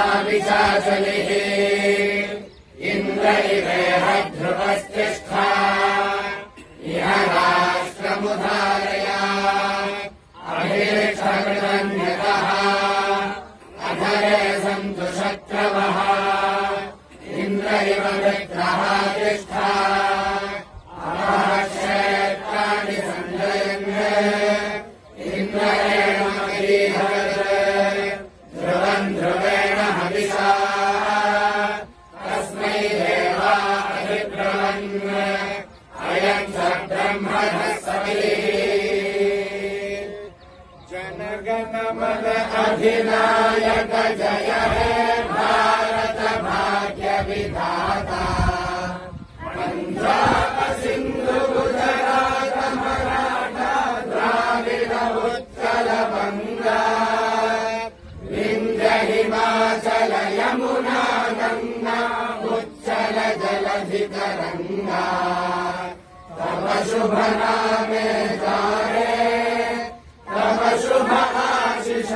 पर्वतदिवाविशाचलिः इन्द्र इवेह ध्रुवस्तिष्ठा इह राष्ट्रमुधारया अभिर्षकृतन्यतः अधरे सन्तु शत्रवः इन्द्र इव वृत्रः तिष्ठा अवक्षेत्राणि सञ्जयन् इन्द्रेण ध्रुवम् ध्रुवेण हविषा तस्मै देवा अभिब्रवन् अयम् स ब्रह्मणः सविः जनगण मन अधिनायक जय हे भारत भाग्य विधाता पंजाब सिंधु गुजरात मराठा द्राविड उत्कल बंगा विंध्य हिमाचल यमुना गंगा उच्चल जलधि तरंगा तव शुभ नामे गाहे तव शुभ आशीष